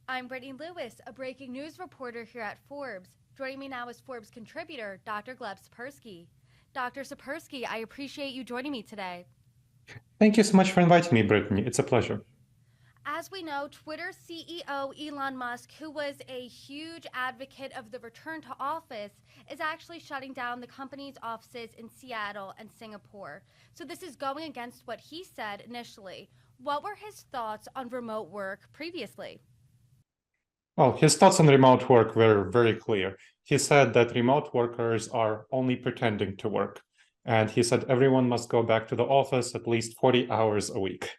I'm Brittany Lewis, a breaking news reporter here at Forbes. Joining me now is Forbes contributor, Dr. Gleb Tsipursky. Dr. Tsipursky, I appreciate you joining me today. Thank you so much for inviting me, Brittany. It's a pleasure. As we know, Twitter CEO Elon Musk, who was a huge advocate of the return to office, is actually shutting down the company's offices in Seattle and Singapore. So this is going against what he said initially. What were his thoughts on remote work previously? Well, his thoughts on remote work were very clear. He said that remote workers are only pretending to work. And he said everyone must go back to the office at least 40 hours a week.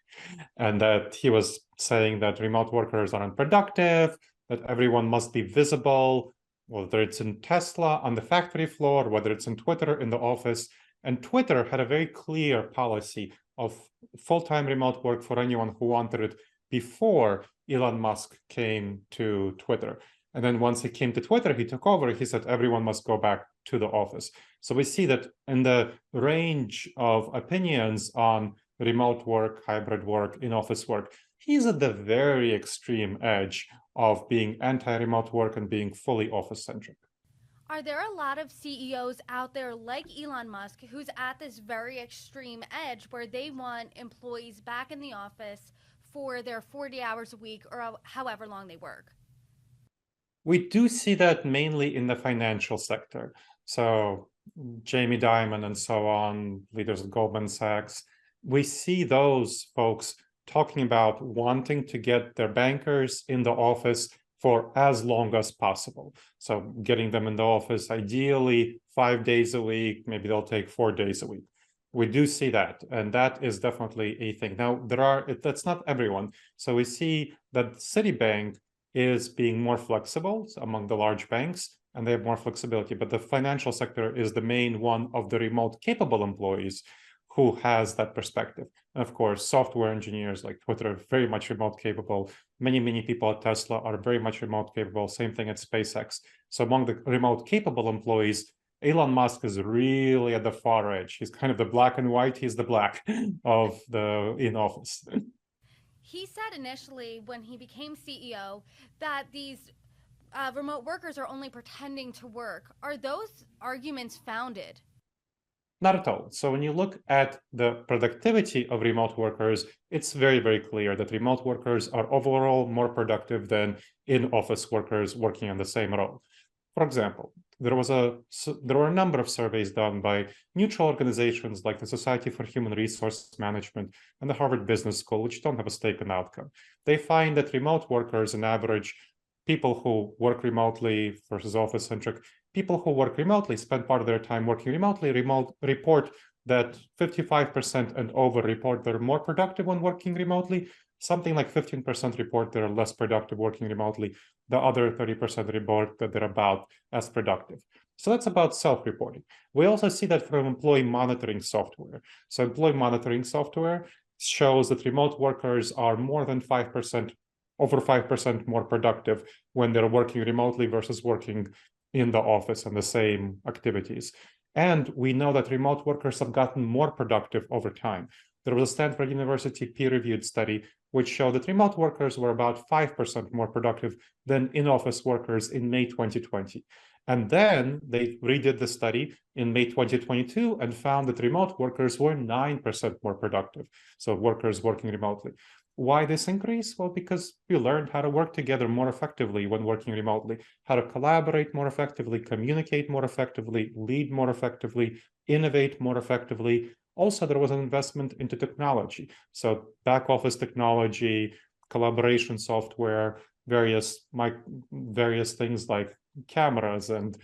And that he was saying that remote workers are unproductive, that everyone must be visible, whether it's in Tesla on the factory floor, whether it's in Twitter in the office. And Twitter had a very clear policy of full-time remote work for anyone who wanted it before Elon Musk came to Twitter. And then once he came to Twitter, he took over, he said everyone must go back to the office. So we see that in the range of opinions on remote work, hybrid work, in-office work, he's at the very extreme edge of being anti-remote work and being fully office-centric. Are there a lot of CEOs out there like Elon Musk who's at this very extreme edge where they want employees back in the office for their 40 hours a week or however long they work? We do see that mainly in the financial sector. So Jamie Dimon and so on, leaders of Goldman Sachs, we see those folks talking about wanting to get their bankers in the office for as long as possible. So getting them in the office, ideally 5 days a week, maybe they'll take 4 days a week. We do see that, and that is definitely a thing. Now, that's not everyone. So we see that Citibank is being more flexible among the large banks, and they have more flexibility. But the financial sector is the main one of the remote capable employees who has that perspective. And of course, software engineers like Twitter are very much remote capable. Many people at Tesla are very much remote capable. Same thing at SpaceX. So among the remote capable employees, Elon Musk is really at the far edge. He's kind of the black and white. He's the black of the in office. He said initially when he became CEO that these remote workers are only pretending to work. Are those arguments founded? Not at all. So when you look at the productivity of remote workers, it's very clear that remote workers are overall more productive than in-office workers working on the same role. For example, there were a number of surveys done by neutral organizations like the Society for Human Resource Management and the Harvard Business School, which don't have a stake in the outcome. They find that remote workers, on average, people who work remotely versus office-centric, people who work remotely spend part of their time working remotely, report that 55% and over report they're more productive when working remotely. Something like 15% report they're less productive working remotely. The other 30% report that they're about as productive. So that's about self-reporting. We also see that from employee monitoring software. So employee monitoring software shows that remote workers are more than 5%, over 5% more productive when they're working remotely versus working in the office and the same activities. And we know that remote workers have gotten more productive over time. There was a Stanford University peer-reviewed study which showed that remote workers were about 5% more productive than in-office workers in May 2020. And then they redid the study in May 2022 and found that remote workers were 9% more productive. So workers working remotely. Why this increase? Well, because we learned how to work together more effectively when working remotely, how to collaborate more effectively, communicate more effectively, lead more effectively, innovate more effectively. Also, there was an investment into technology. So back office technology, collaboration software, various things like cameras and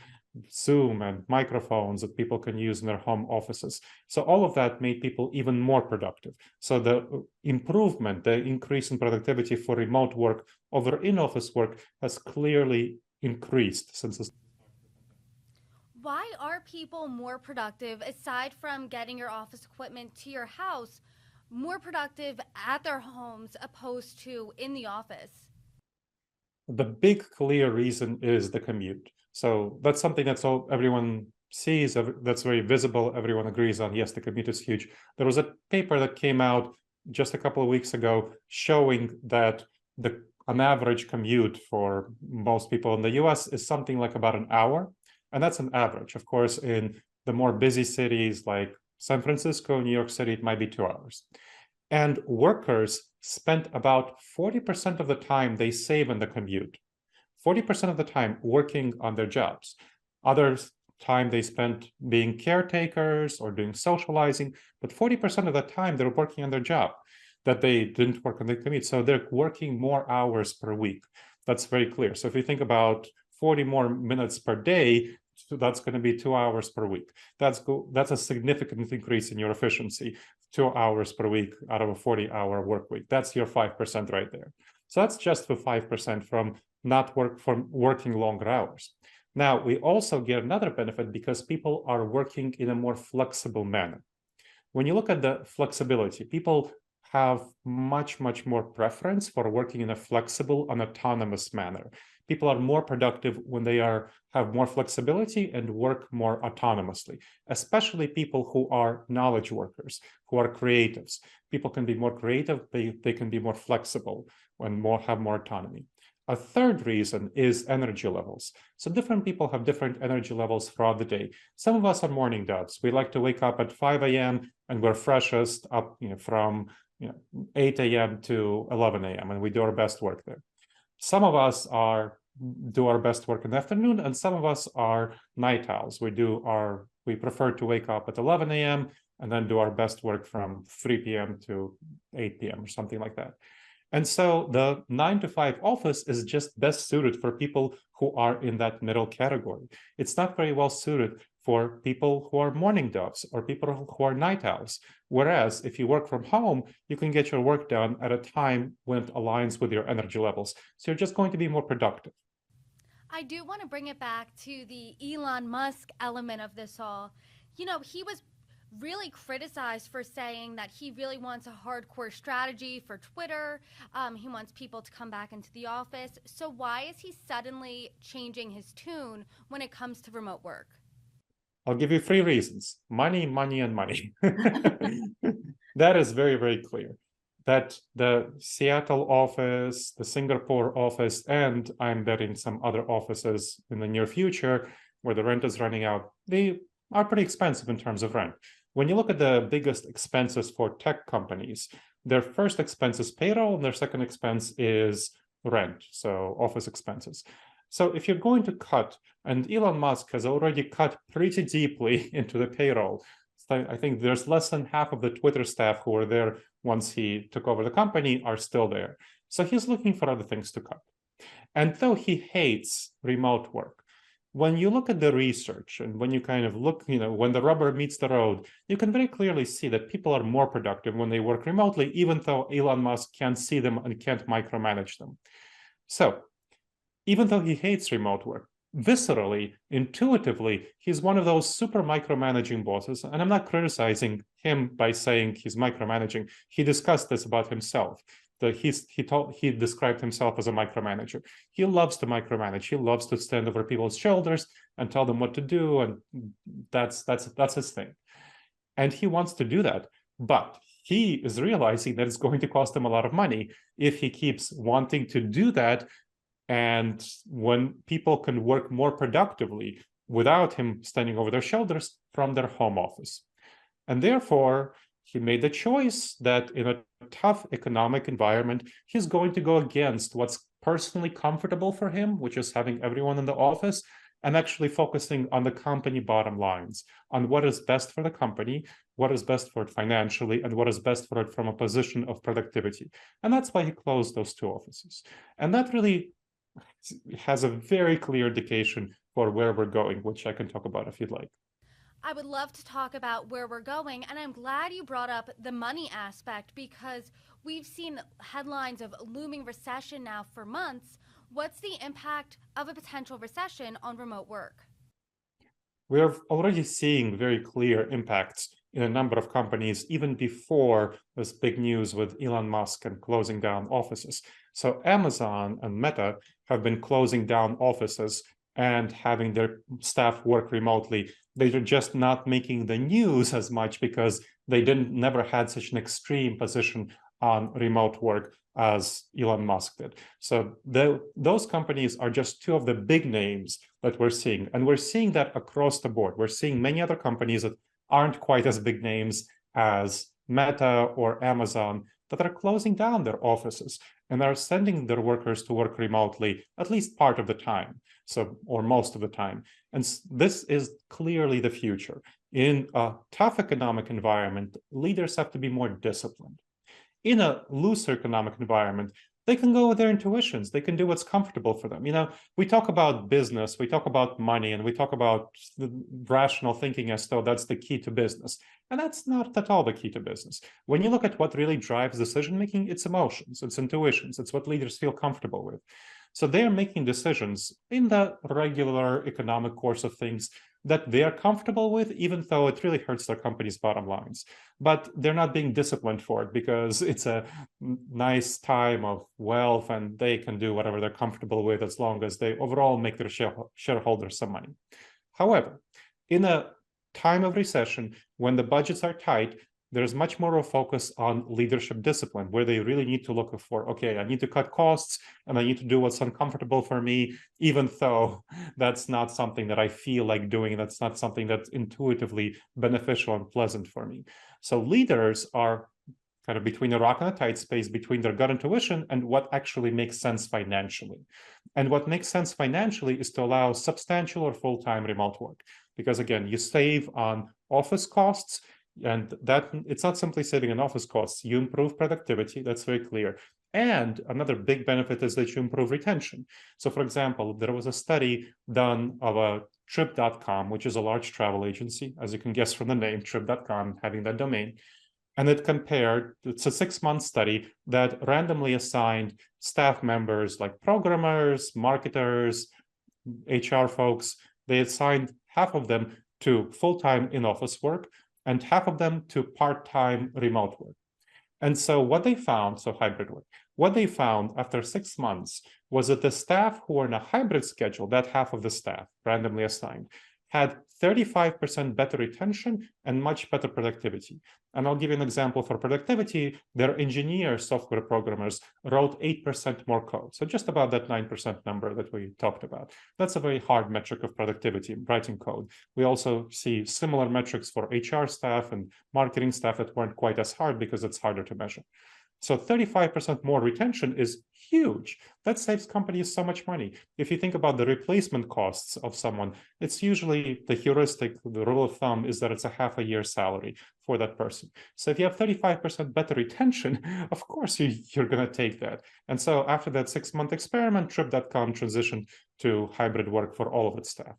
Zoom and microphones that people can use in their home offices. So all of that made people even more productive. So the improvement, the increase in productivity for remote work over in-office work has clearly increased since this. Why are people more productive, aside from getting your office equipment to your house, more productive at their homes opposed to in the office? The big clear reason is the commute. So that's something that's all everyone sees, that's very visible, everyone agrees on. Yes, the commute is huge. There was a paper that came out just a couple of weeks ago showing that the an average commute for most people in the US is something like about an hour. And that's an average. Of course, in the more busy cities like San Francisco, New York City, it might be 2 hours. And workers spend about 40% of the time they save in the commute, 40% of the time working on their jobs. Other time they spend being caretakers or doing socializing, but 40% of the time they're working on their job that they didn't work on the commute. So they're working more hours per week. That's very clear. So if you think about 40 more minutes per day, so that's going to be 2 hours per week. That's a significant increase in your efficiency, 2 hours per week out of a 40-hour work week. That's your 5% right there. So that's just the 5% from working longer hours. Now, we also get another benefit because people are working in a more flexible manner. When you look at the flexibility, people have much more preference for working in a flexible and autonomous manner. People are more productive when they have more flexibility and work more autonomously, especially people who are knowledge workers, who are creatives. People can be more creative, they can be more flexible and have more autonomy. A third reason is energy levels. So different people have different energy levels throughout the day. Some of us are morning doves. We like to wake up at 5 a.m. and we're freshest up from 8 a.m. to 11 a.m. and we do our best work there. Some of us do our best work in the afternoon, and some of us are night owls. We prefer to wake up at 11 a.m. and then do our best work from 3 p.m. to 8 p.m. or something like that. And so the 9-to-5 office is just best suited for people who are in that middle category. It's not very well suited for people who are morning doves or people who are night owls. Whereas if you work from home, you can get your work done at a time when it aligns with your energy levels. So you're just going to be more productive. I do want to bring it back to the Elon Musk element of this all. He was really criticized for saying that he really wants a hardcore strategy for Twitter. He wants people to come back into the office. So why is he suddenly changing his tune when it comes to remote work? I'll give you 3 reasons. Money, money, and money. That is very clear. That the Seattle office, the Singapore office, and I'm betting some other offices in the near future where the rent is running out, they are pretty expensive in terms of rent. When you look at the biggest expenses for tech companies, their first expense is payroll and their second expense is rent, so office expenses. So if you're going to cut, and Elon Musk has already cut pretty deeply into the payroll, so I think there's less than half of the Twitter staff who were there once he took over the company are still there. So he's looking for other things to cut. And though he hates remote work, when you look at the research and when you kind of look, when the rubber meets the road, you can very clearly see that people are more productive when they work remotely, even though Elon Musk can't see them and can't micromanage them. So even though he hates remote work, viscerally, intuitively, he's one of those super micromanaging bosses. And I'm not criticizing him by saying he's micromanaging. He discussed this about himself. He described himself as a micromanager. He loves to micromanage. He loves to stand over people's shoulders and tell them what to do, and that's his thing. And he wants to do that, but he is realizing that it's going to cost him a lot of money if he keeps wanting to do that. And when people can work more productively without him standing over their shoulders from their home office. And therefore, he made the choice that in a tough economic environment, he's going to go against what's personally comfortable for him, which is having everyone in the office, and actually focusing on the company bottom lines, on what is best for the company, what is best for it financially, and what is best for it from a position of productivity. And that's why he closed those 2 offices. And that really has a very clear indication for where we're going, which I can talk about if you'd like. I would love to talk about where we're going, and I'm glad you brought up the money aspect because we've seen headlines of looming recession now for months. What's the impact of a potential recession on remote work? We're already seeing very clear impacts in a number of companies, even before this big news with Elon Musk and closing down offices. So Amazon and Meta have been closing down offices and having their staff work remotely. They're just not making the news as much because they never had such an extreme position on remote work as Elon Musk did. So those companies are just two of the big names that we're seeing. And we're seeing that across the board. We're seeing many other companies that aren't quite as big names as Meta or Amazon that are closing down their offices and are sending their workers to work remotely at least part of the time, so or most of the time. And this is clearly the future. In a tough economic environment, leaders have to be more disciplined. In a looser economic environment, they can go with their intuitions. They can do what's comfortable for them. We talk about business, we talk about money, and we talk about rational thinking as though that's the key to business. And that's not at all the key to business. When you look at what really drives decision-making, it's emotions, it's intuitions, it's what leaders feel comfortable with. So they're making decisions in the regular economic course of things that they are comfortable with, even though it really hurts their company's bottom lines. But they're not being disciplined for it because it's a nice time of wealth and they can do whatever they're comfortable with as long as they overall make their shareholders some money. However, in a time of recession, when the budgets are tight, there's much more of a focus on leadership discipline, where they really need to look for, okay, I need to cut costs and I need to do what's uncomfortable for me, even though that's not something that I feel like doing. That's not something that's intuitively beneficial and pleasant for me. So leaders are kind of between a rock and a tight space between their gut intuition and what actually makes sense financially. And what makes sense financially is to allow substantial or full-time remote work. Because again, you save on office costs, and that it's not simply saving on office costs. You improve productivity, that's very clear. And another big benefit is that you improve retention. So for example, there was a study done of a trip.com, which is a large travel agency, as you can guess from the name, trip.com, having that domain. And it's a 6-month study that randomly assigned staff members like programmers, marketers, HR folks. They assigned half of them to full-time in-office work and half of them to part-time remote work. And so what they found, so hybrid work, what they found after 6 months was that the staff who were in a hybrid schedule, that half of the staff randomly assigned, had 35% better retention and much better productivity. And I'll give you an example for productivity. Their engineers, software programmers, wrote 8% more code. So just about that 9% number that we talked about. That's a very hard metric of productivity, writing code. We also see similar metrics for HR staff and marketing staff that weren't quite as hard because it's harder to measure. So 35% more retention is huge. That saves companies so much money. If you think about the replacement costs of someone, it's usually the heuristic, the rule of thumb is that it's a half a year's salary for that person. So if you have 35% better retention, of course you're going to take that. And so after that 6-month experiment, Trip.com transitioned to hybrid work for all of its staff.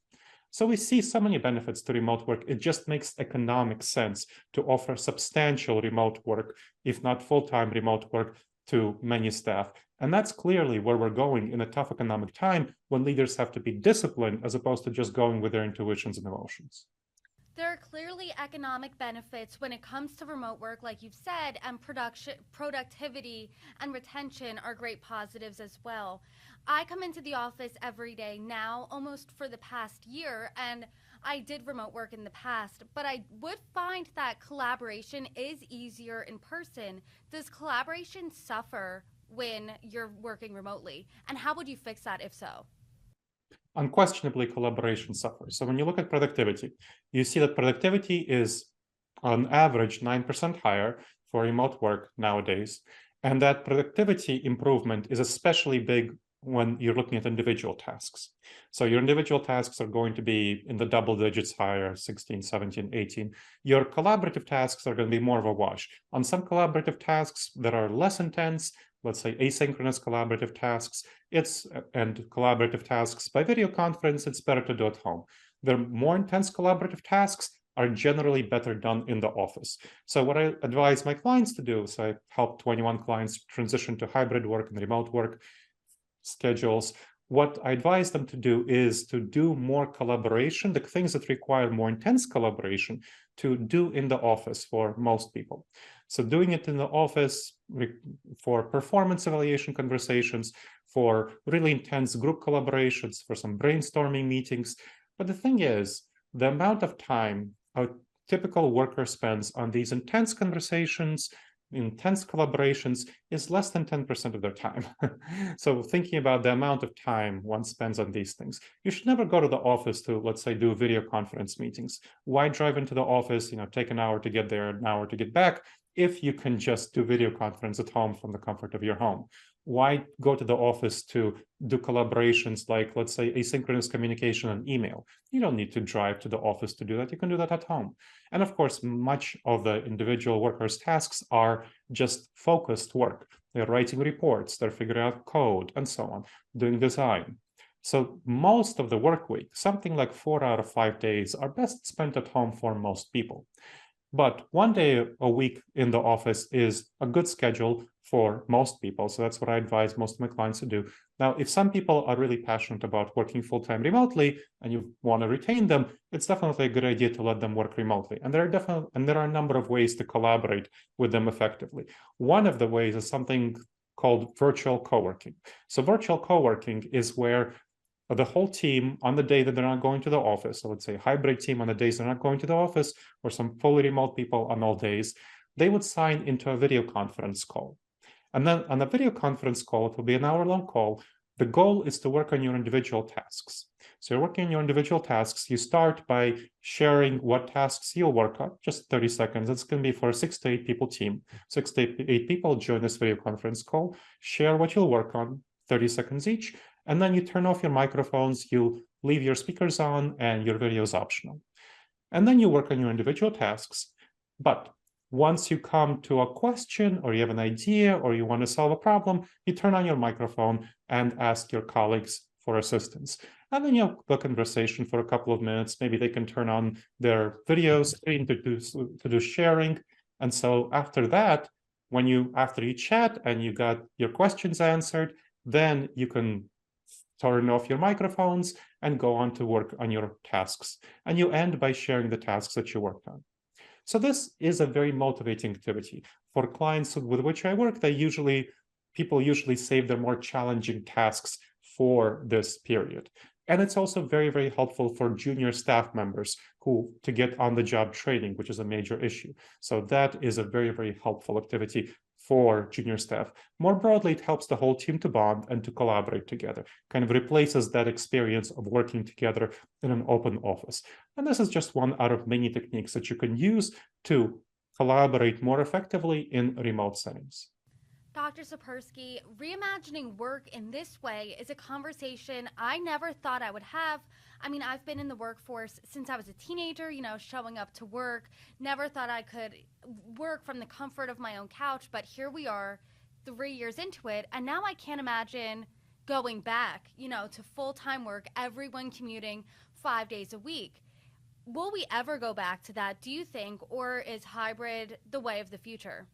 So we see so many benefits to remote work. It just makes economic sense to offer substantial remote work, if not full-time remote work, to many staff. And that's clearly where we're going in a tough economic time when leaders have to be disciplined as opposed to just going with their intuitions and emotions. There are clearly economic benefits when it comes to remote work, like you've said, and productivity and retention are great positives as well. I come into the office every day now, almost for the past year, and I did remote work in the past, but I would find that collaboration is easier in person. Does collaboration suffer when you're working remotely? And how would you fix that if so? Unquestionably, collaboration suffers. So when you look at productivity, you see that productivity is on average 9% higher for remote work nowadays. And that productivity improvement is especially big when you're looking at individual tasks. So your individual tasks are going to be in the double digits higher, 16, 17, 18. Your collaborative tasks are going to be more of a wash. On some collaborative tasks that are less intense, let's say asynchronous collaborative tasks, and collaborative tasks by video conference, it's better to do at home. The more intense collaborative tasks are generally better done in the office. So what I advise my clients to do, so I help 21 clients transition to hybrid work and remote work schedules. What I advise them to do is to do more collaboration, the things that require more intense collaboration, to do in the office for most people. So doing it in the office for performance evaluation conversations, for really intense group collaborations, for some brainstorming meetings. But the thing is, the amount of time a typical worker spends on these intense conversations intense collaborations is less than 10% of their time. So thinking about the amount of time one spends on these things, you should never go to the office to, let's say, do video conference meetings. Why drive into the office, take an hour to get there, an hour to get back, if you can just do video conference at home from the comfort of your home? Why go to the office to do collaborations like, let's say, asynchronous communication and email? You don't need to drive to the office to do that. You can do that at home. And of course, much of the individual workers' tasks are just focused work. They're writing reports, they're figuring out code, and so on, doing design. So most of the work week, something like 4 out of 5 days, are best spent at home for most people. But 1 day a week in the office is a good schedule for most people. So that's what I advise most of my clients to do. Now, if some people are really passionate about working full-time remotely and you want to retain them, it's definitely a good idea to let them work remotely. And there are a number of ways to collaborate with them effectively. One of the ways is something called virtual co-working. So virtual co-working is where the whole team on the day that they're not going to the office, so let's say hybrid team on the days they're not going to the office, or some fully remote people on all days, they would sign into a video conference call. And then on a video conference call, it will be an hour-long call. The goal is to work on your individual tasks. So you're working on your individual tasks. You start by sharing what tasks you'll work on, just 30 seconds. It's going to be for a 6 to 8 people team. 6 to 8 people join this video conference call, share what you'll work on, 30 seconds each, and then you turn off your microphones, you leave your speakers on, and your video is optional. And then you work on your individual tasks. But once you come to a question, or you have an idea, or you want to solve a problem, you turn on your microphone and ask your colleagues for assistance. And then you have a conversation for a couple of minutes. Maybe they can turn on their video screen to do sharing. And so after that, after you chat and you got your questions answered, then you can turn off your microphones and go on to work on your tasks. And you end by sharing the tasks that you worked on. So this is a very motivating activity. For clients with which I work, people usually save their more challenging tasks for this period. And it's also very, very helpful for junior staff members to get on-the-job training, which is a major issue. So that is a very, very helpful activity for junior staff. More broadly, it helps the whole team to bond and to collaborate together, kind of replaces that experience of working together in an open office. And this is just one out of many techniques that you can use to collaborate more effectively in remote settings. Dr. Tsipursky, reimagining work in this way is a conversation I never thought I would have. I mean, I've been in the workforce since I was a teenager, showing up to work. Never thought I could work from the comfort of my own couch, but here we are 3 years into it, and now I can't imagine going back, to full-time work, everyone commuting 5 days a week. Will we ever go back to that, do you think, or is hybrid the way of the future?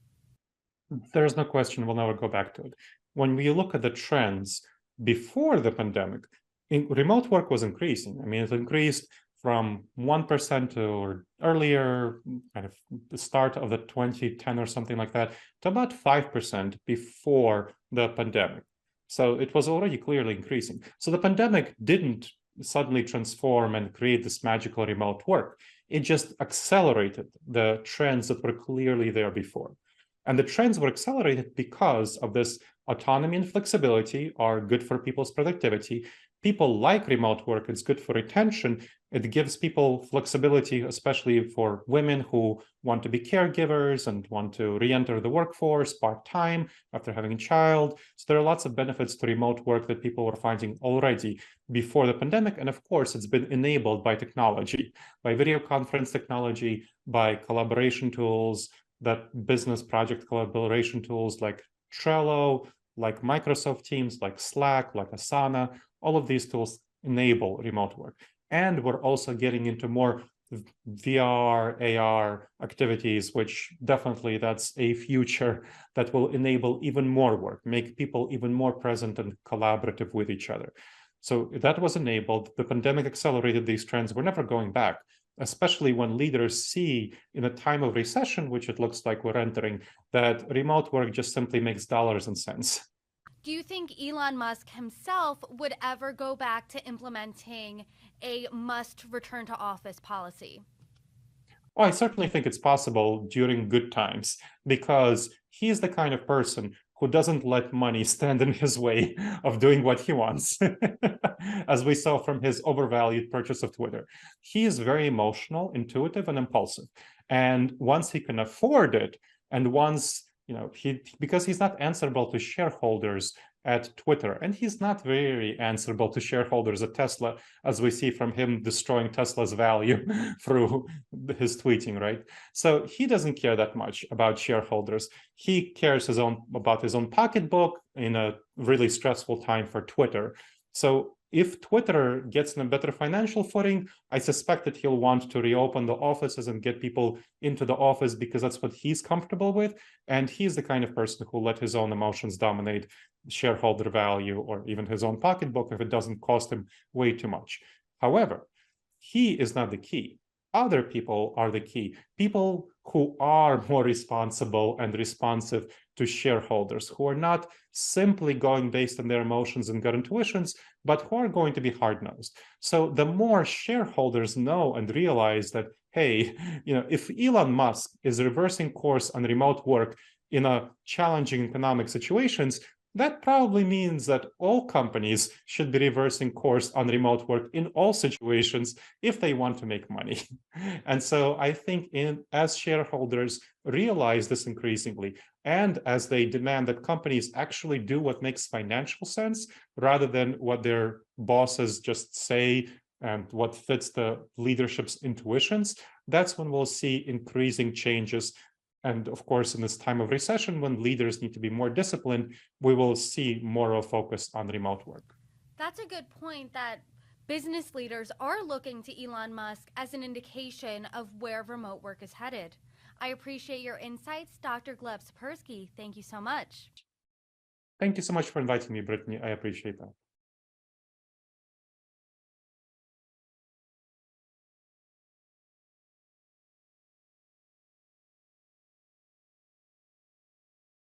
There's no question we'll never go back to it. When we look at the trends before the pandemic, remote work was increasing. I mean, it increased from 1% or earlier, kind of the start of the 2010 or something like that, to about 5% before the pandemic. So it was already clearly increasing. So the pandemic didn't suddenly transform and create this magical remote work. It just accelerated the trends that were clearly there before. And the trends were accelerated because of this autonomy and flexibility are good for people's productivity. People like remote work. It's good for retention. It gives people flexibility, especially for women who want to be caregivers and want to re-enter the workforce part-time after having a child. So there are lots of benefits to remote work that people were finding already before the pandemic. And of course, it's been enabled by technology, by video conference technology, by collaboration tools, that business project collaboration tools like Trello, like Microsoft Teams, like Slack, like Asana. All of these tools enable remote work. And we're also getting into more VR, AR activities, which definitely that's a future that will enable even more work, make people even more present and collaborative with each other. So that was enabled. The pandemic accelerated these trends. We're never going back, especially when leaders see in a time of recession, which it looks like we're entering, that remote work just simply makes dollars and cents. Do you think Elon Musk himself would ever go back to implementing a must return to office policy? Well, I certainly think it's possible during good times, because he is the kind of person who doesn't let money stand in his way of doing what he wants, as we saw from his overvalued purchase of Twitter. He is very emotional, intuitive, and impulsive. And once he can afford it, and once, because he's not answerable to shareholders at Twitter, and he's not very answerable to shareholders at Tesla, as we see from him destroying Tesla's value through his tweeting, right? So he doesn't care that much about shareholders. He cares about his own pocketbook in a really stressful time for Twitter. So if Twitter gets in a better financial footing, I suspect that he'll want to reopen the offices and get people into the office because that's what he's comfortable with. And he's the kind of person who let his own emotions dominate shareholder value or even his own pocketbook if it doesn't cost him way too much. However, he is not the key. Other people are the key. People who are more responsible and responsive to shareholders, who are not simply going based on their emotions and gut intuitions, but who are going to be hard-nosed. So the more shareholders know and realize that, hey, if Elon Musk is reversing course on remote work in a challenging economic situations, that probably means that all companies should be reversing course on remote work in all situations if they want to make money. And so I think as shareholders realize this increasingly, and as they demand that companies actually do what makes financial sense rather than what their bosses just say and what fits the leadership's intuitions, that's when we'll see increasing changes. And of course, in this time of recession, when leaders need to be more disciplined, we will see more of a focus on remote work. That's a good point, that business leaders are looking to Elon Musk as an indication of where remote work is headed. I appreciate your insights, Dr. Gleb Tsipursky. Thank you so much. Thank you so much for inviting me, Brittany. I appreciate that.